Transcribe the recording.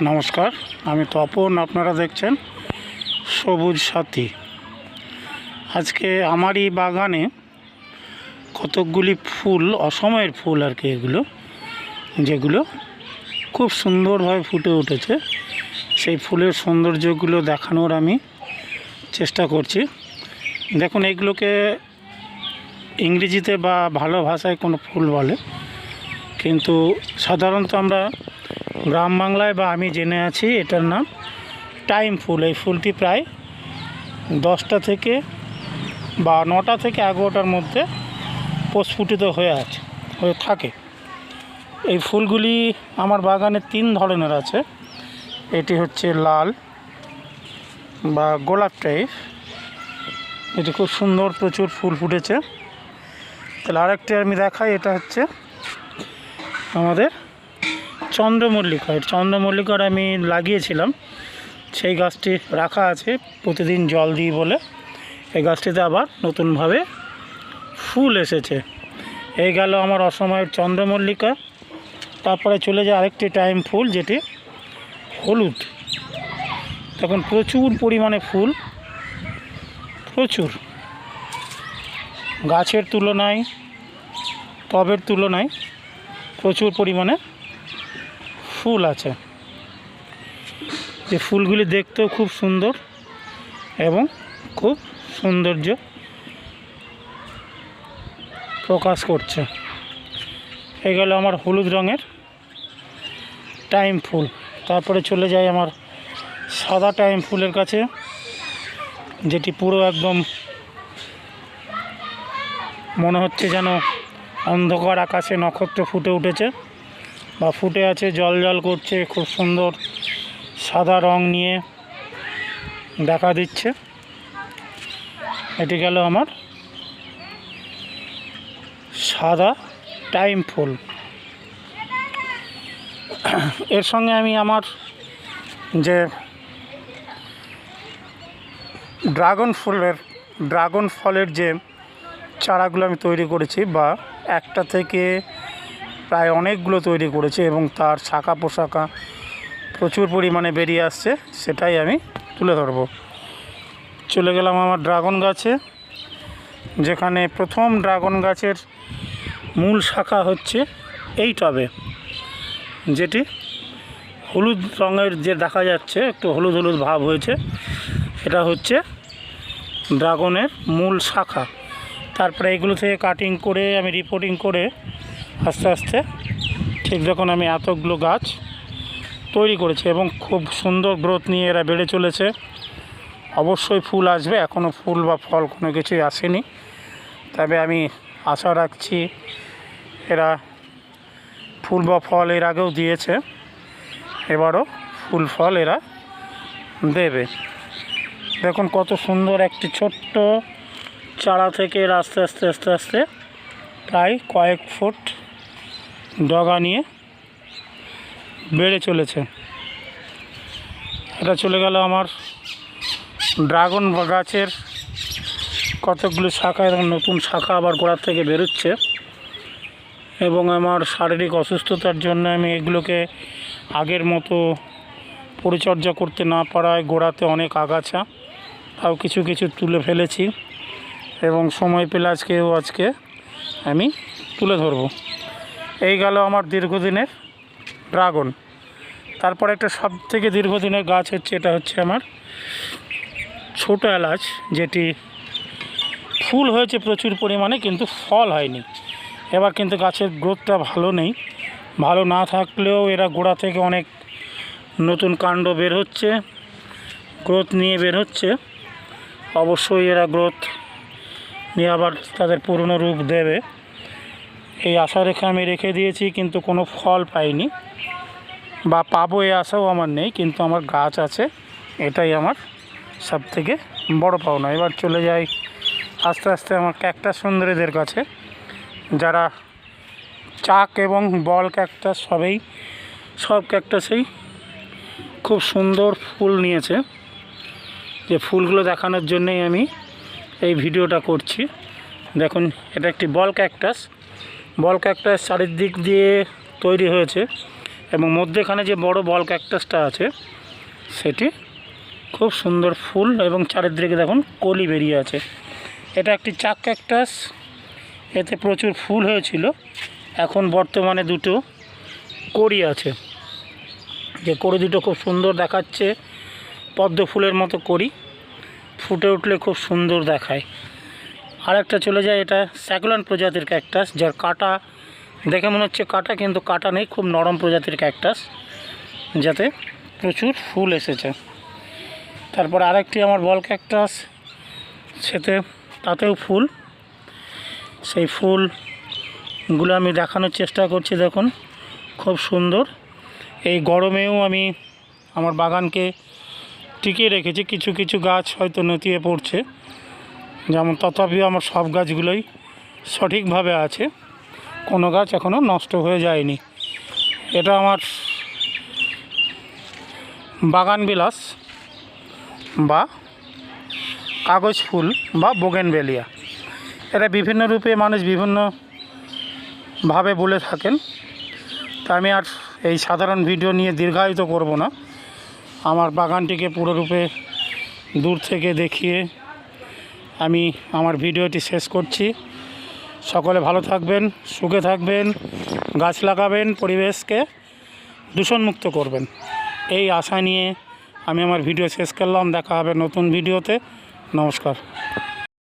নমস্কার, আমি তপন। আপনারা দেখছেন সবুজ সাথী। আজকে আমারই বাগানে কতকগুলি ফুল, অসময়ের ফুল আর কি, এগুলো যেগুলো খুব সুন্দরভাবে ফুটে উঠেছে, সেই ফুলের সৌন্দর্যগুলো দেখানোর আমি চেষ্টা করছি। দেখুন, এগুলোকে ইংরেজিতে বা ভালো ভাষায় কোনো ফুল বলে, কিন্তু সাধারণত আমরা গ্রাম বাংলায় বা আমি জেনে আছি এটার নাম টাইম ফুল। এই ফুলটি প্রায় 10টা থেকে বা 9টা থেকে 11টার মধ্যে প্রস্ফুটিত হয়ে থাকে। এই ফুলগুলি আমার বাগানে 3 ধরনের আছে। এটি হচ্ছে লাল বা গোলাপ টাইপ, এটি খুব সুন্দর, প্রচুর ফুল ফুটেছে। তাহলে আরেকটি আমি দেখাই, এটা হচ্ছে আমাদের চন্দ্রমল্লিকা। চন্দ্রমল্লিকার আমি লাগিয়েছিলাম, সেই গাছটি রাখা আছে, প্রতিদিন জল দিই বলে। এই গাছটিতে আবার নতুনভাবে ফুল এসেছে। এই গেল আমার অসময়ের চন্দ্রমল্লিকা। তারপরে চলে যায় আরেকটি টাইম ফুল, যেটি হলুদ। তখন প্রচুর পরিমাণে ফুল, প্রচুর, গাছের তুলনায়, টবের তুলনায় প্রচুর পরিমাণে ফুল আছে। যে ফুলগুলি দেখতেও খুব সুন্দর এবং খুব সৌন্দর্য প্রকাশ করছে। এই গেল আমার হলুদ রঙের টাইম ফুল। তারপরে চলে যায় আমার সাদা টাইম ফুলের কাছে, যেটি পুরো একদম মনে হচ্ছে যেন অন্ধকার আকাশে নক্ষত্র ফুটে উঠেছে বা ফুটে আছে, জল জল করছে, খুব সুন্দর সাদা রং নিয়ে দেখা দিচ্ছে। এটি গেল আমার সাদা টাইম ফুল। এর সঙ্গে আমি আমার যে ড্রাগন ফলের যে চারাগুলো আমি তৈরি করেছি, বা একটা থেকে প্রায় অনেকগুলো তৈরি করেছি এবং তার শাখা পোশাখা প্রচুর পরিমাণে বেরিয়ে আসছে, সেটাই আমি তুলে ধরব। চলে গেলাম আমার ড্রাগন গাছে, যেখানে প্রথম ড্রাগন গাছের মূল শাখা হচ্ছে এই টবে, যেটি হলুদ রঙের যে দেখা যাচ্ছে, একটু হলুদ হলুদ ভাব হয়েছে, এটা হচ্ছে ড্রাগনের মূল শাখা। তারপরে এগুলো থেকে কাটিং করে আমি রিপোর্টিং করে আস্তে আস্তে ঠিক যখন আমি এতগুলো গাছ তৈরি করেছি এবং খুব সুন্দর গ্রোথ নিয়ে এরা বেড়ে চলেছে। অবশ্যই ফুল আসবে, এখনও ফুল বা ফল কোনো কিছুই আসেনি, তবে আমি আশা রাখছি এরা ফুল বা ফল এর আগেও দিয়েছে, এবারও ফুল ফল এরা দেবে। দেখুন কত সুন্দর একটি ছোট্ট চারা থেকে এরা আস্তে আস্তে আস্তে আস্তে প্রায় কয়েক ফুট ডগা নিয়ে বেড়ে চলেছে। এটা চলে গেল আমার ড্রাগন গাছের কতগুলো শাখা, এবং নতুন শাখা আবার গোড়ার থেকে বেরোচ্ছে। এবং আমার শারীরিক অসুস্থতার জন্য আমি এগুলোকে আগের মতো পরিচর্যা করতে না পারায় গোড়াতে অনেক আগাছা, তাও কিছু কিছু তুলে ফেলেছি এবং সময় পেলে আজকে আমি তুলে ধরব। এই গেল আমার দীর্ঘদিনের ড্রাগন। তারপর একটা সবথেকে দীর্ঘদিনের গাছ হচ্ছে, এটা হচ্ছে আমার ছোট এলাচ, যেটি ফুল হয়েছে প্রচুর পরিমাণে কিন্তু ফল হয়নি। এবার কিন্তু গাছের গ্রোথটা ভালো নেই, ভালো না থাকলেও এরা গোড়া থেকে অনেক নতুন কাণ্ড বের হচ্ছে, গ্রোথ নিয়ে বের হচ্ছে। অবশ্যই এরা গ্রোথ নিয়ে আবার তাদের পুরনো রূপ দেবে, এই আশা রেখে আমি রেখে দিয়েছি, কিন্তু কোনো ফল পাইনি বা পাবো এই আশাও আমার নেই, কিন্তু আমার গাছ আছে, এটাই আমার সবথেকে বড় পাওনা। এবার চলে যাই আস্তে আস্তে আমার ক্যাকটাস সুন্দরীদের কাছে, যারা চাক এবং বল ক্যাকটাস সব ক্যাকটাসেই খুব সুন্দর ফুল নিয়েছে। যে ফুলগুলো দেখানোর জন্যই আমি এই ভিডিওটা করছি। দেখুন, এটা একটি বল ক্যাকটাস চারিদিক দিয়ে তৈরি হয়েছে এবং মধ্যেখানে যে বড় বল ক্যাকটাসটা আছে সেটি খুব সুন্দর ফুল এবং চারিদিকে দেখুন কলি বেরিয়ে আছে। এটা একটি চাক ক্যাকটাস, এতে প্রচুর ফুল হয়েছিল, এখন বর্তমানে দুটো কড়ি আছে, যে কড়ি দুটো খুব সুন্দর দেখাচ্ছে, পদ্ম ফুলের মতো কড়ি, ফুটে উঠলে খুব সুন্দর দেখায়। আর একটা চলে যায়, এটা স্যাকুলান প্রজাতির ক্যাকটাস, যার কাটা দেখে মনে হচ্ছে কাটা, কিন্তু কাটা নেই, খুব নরম প্রজাতির ক্যাকটাস, যাতে প্রচুর ফুল এসেছে। তারপর আরেকটি আমার বল ক্যাকটাস, তাতেও ফুল, সেই ফুলগুলো আমি দেখানোর চেষ্টা করছি, দেখুন খুব সুন্দর। এই গরমেও আমি আমার বাগানকে টিকিয়ে রেখেছি, কিছু কিছু গাছ হয়তো নতিয়ে পড়ছে, যেমন তথাপিও আমার সব গাছগুলোই সঠিকভাবে আছে, কোনো গাছ এখনও নষ্ট হয়ে যায়নি। এটা আমার বাগান বিলাস বা কাগজ ফুল বা বোগেনভেলিয়া। এটা বিভিন্ন রূপে মানুষ বিভিন্নভাবে বলে থাকেন, তা আমি আর এই সাধারণ ভিডিও নিয়ে দীর্ঘায়িত করব না। আমার বাগানটিকে পুরোরূপে দূর থেকে দেখিয়ে আমি আমার ভিডিওটি শেষ করছি। সকলে ভালো থাকবেন, সুখে থাকবেন, গাছ লাগাবেন, পরিবেশকে দূষণমুক্ত করবেন, এই আশা নিয়ে আমি আমার ভিডিও শেষ করলাম। দেখা হবে নতুন ভিডিওতে। নমস্কার।